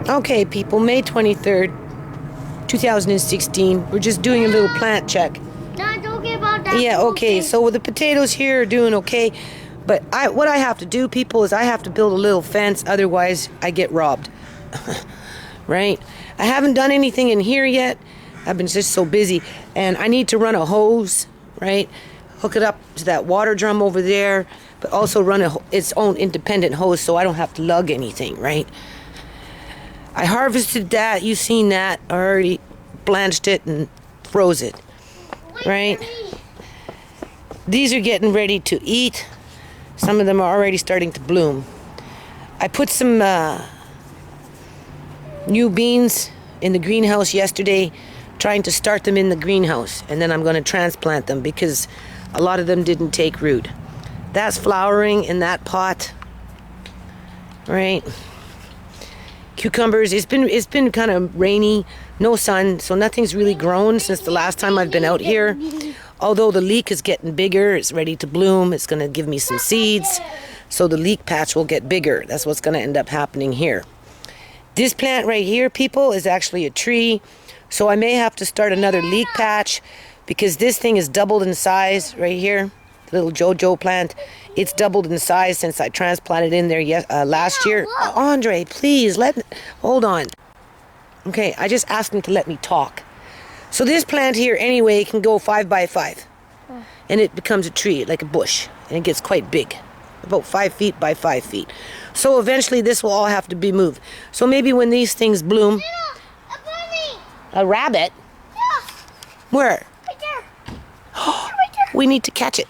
Okay, people, May 23rd, 2016. We're just doing a little plant check. No, don't care about that. Yeah, okay, so the potatoes here are doing okay. But what I have to do, people, is I have to build a little fence. Otherwise, I get robbed. Right? I haven't done anything in here yet. I've been just so busy. And I need to run a hose, right? Hook it up to that water drum over there. But also run its own independent hose so I don't have to lug anything, right? I harvested that. You've seen that. I already blanched it and froze it, right? These are getting ready to eat. Some of them are already starting to bloom. I put some new beans in the greenhouse yesterday, trying to start them in the greenhouse, and then I'm going to transplant them because a lot of them didn't take root. That's flowering in that pot, right? Cucumbers, it's been kind of rainy, no sun, so nothing's really grown since the last time I've been out here. Although the leek is getting bigger, it's ready to bloom, it's going to give me some seeds, so the leek patch will get bigger. That's what's going to end up happening here. This plant right here, people, is actually a tree, so I may have to start another leek patch because this thing is doubled in size right here. The little JoJo plant, it's doubled in size since I transplanted in there last year. Andre, please, hold on. Okay, I just asked him to let me talk. So this plant here, anyway, can go 5 by 5. And it becomes a tree, like a bush. And it gets quite big, about 5 feet by 5 feet. So eventually this will all have to be moved. So maybe when these things bloom... A bunny! A rabbit? Yeah. Where? Right there. Right there. We need to catch it.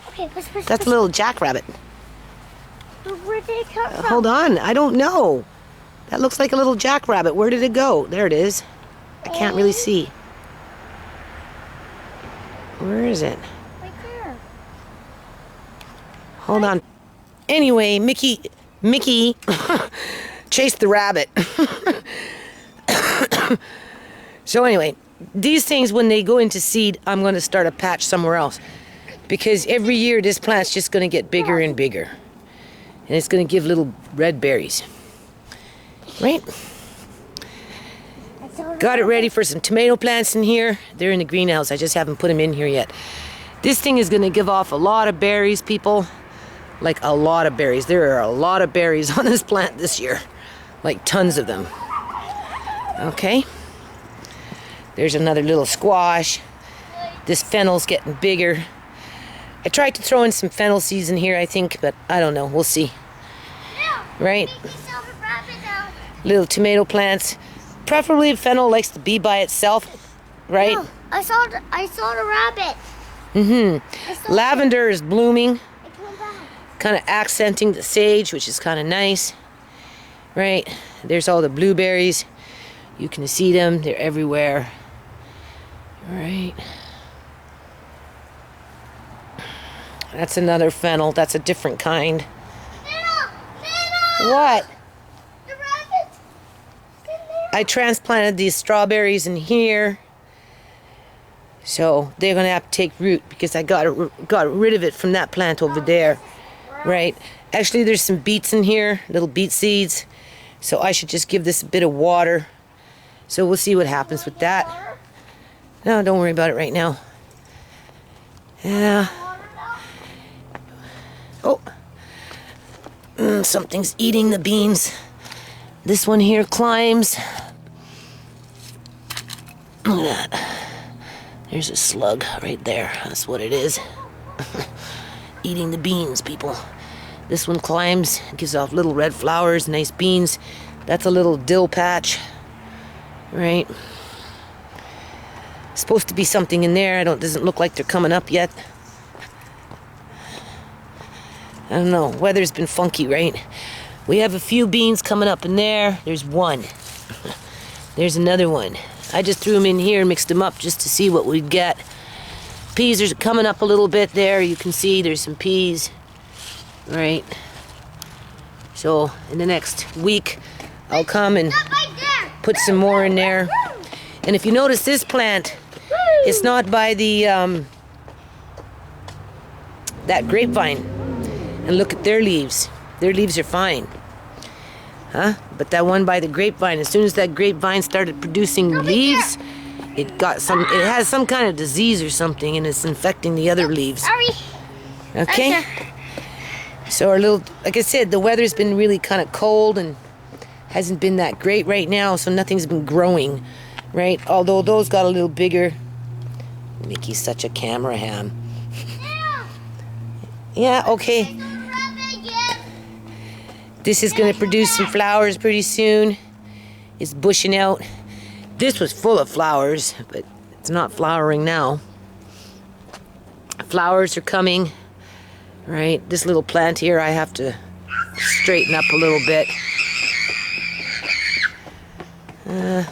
Okay, push. That's a little jackrabbit. Where did it come from? Hold on, I don't know. That looks like a little jackrabbit. Where did it go? There it is. I can't really see. Where is it? Right there. Hold on. Anyway, Mickey chased the rabbit. So anyway, these things, when they go into seed, I'm going to start a patch somewhere else. Because every year this plant's just going to get bigger and bigger. And it's going to give little red berries. Right? Got it ready for some tomato plants in here. They're in the greenhouse. I just haven't put them in here yet. This thing is going to give off a lot of berries, people. Like a lot of berries. There are a lot of berries on this plant this year. Like tons of them. Okay. There's another little squash. This fennel's getting bigger. I tried to throw in some fennel seeds in here, I think, but I don't know. We'll see. Right? Little tomato plants. Preferably fennel likes to be by itself, right? No, I saw the rabbit. Mm-hmm. Lavender is blooming. Kind of accenting the sage, which is kind of nice. Right? There's all the blueberries. You can see them. They're everywhere. Right. That's another fennel. That's a different kind. Nana! What? The rabbit's in there. I transplanted these strawberries in here. So they're going to have to take root because I got rid of it from that plant over there. Right. Actually, there's some beets in here, little beet seeds. So I should just give this a bit of water. So we'll see what happens with that. No, don't worry about it right now. Yeah. Oh. Something's eating the beans. This one here climbs. Look at that. There's a slug right there. That's what it is. Eating the beans, people. This one climbs, gives off little red flowers, nice beans. That's a little dill patch. Right? Supposed to be something in there. Doesn't look like they're coming up yet. I don't know. Weather's been funky, right? We have a few beans coming up in there. There's one. There's another one. I just threw them in here and mixed them up just to see what we'd get. Peas are coming up a little bit there. You can see there's some peas. Right? So in the next week, I'll come and put some more in there. And if you notice this plant, it's not by the that grapevine. And look at their leaves. Their leaves are fine. Huh? But that one by the grapevine, as soon as that grapevine started producing leaves, it has some kind of disease or something, and it's infecting the other leaves. Sorry. Okay? So like I said, the weather's been really kind of cold and hasn't been that great right now, so nothing's been growing, right? Although those got a little bigger. Mickey's such a camera ham. Yeah, okay. This is going to produce some flowers pretty soon. It's bushing out. This was full of flowers, but it's not flowering now. Flowers are coming, right? This little plant here, I have to straighten up a little bit. Anyway.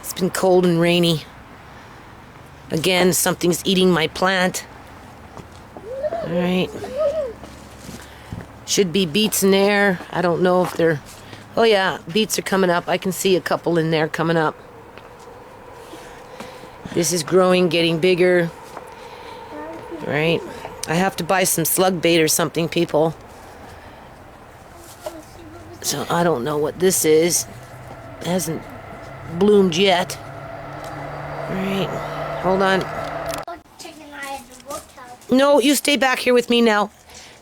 It's been cold and rainy. Again, something's eating my plant. Alright. Should be beets in there. I don't know if they're... Oh yeah, beets are coming up. I can see a couple in there coming up. This is growing, getting bigger. Right. I have to buy some slug bait or something, people. So I don't know what this is. It hasn't bloomed yet. Right. Hold on. No, you stay back here with me now.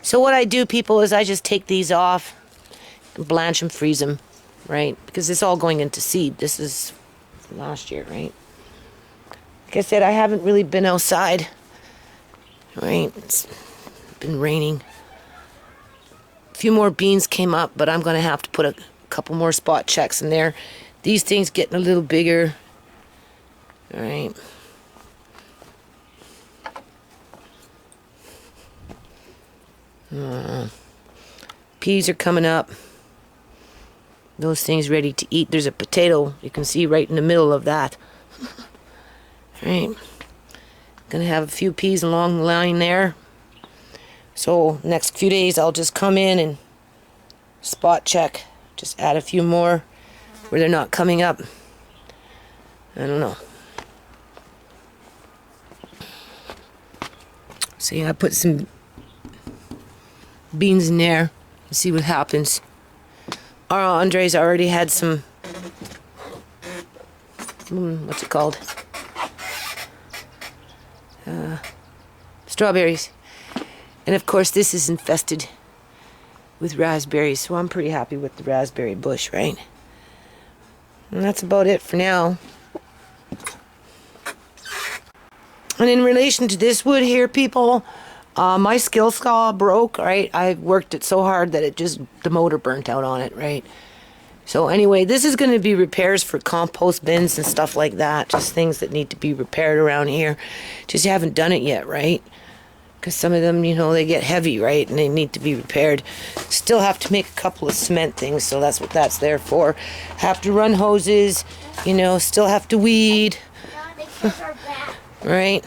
So what I do, people, is I just take these off and blanch them, freeze them, right? Because it's all going into seed. This is last year, right? Like I said, I haven't really been outside, right? It's been raining. A few more beans came up, but I'm going to have to put a couple more spot checks in there. These things getting a little bigger, all right? Peas are coming up. Those things ready to eat. There's a potato you can see right in the middle of that. Right. Gonna have a few peas along the line there. So next few days I'll just come in and spot check. Just add a few more where they're not coming up. I don't know. So yeah, I put some beans in there and see what happens. Andre's already had some what's it called? Strawberries. And of course this is infested with raspberries, so I'm pretty happy with the raspberry bush, right? And that's about it for now. And in relation to this wood here, people, my skill saw broke, right? I worked it so hard that the motor burnt out on it, right? So anyway, this is going to be repairs for compost bins and stuff like that. Just things that need to be repaired around here. Just haven't done it yet, right? Because some of them, you know, they get heavy, right? And they need to be repaired. Still have to make a couple of cement things, so that's what that's there for. Have to run hoses, you know, still have to weed. Right?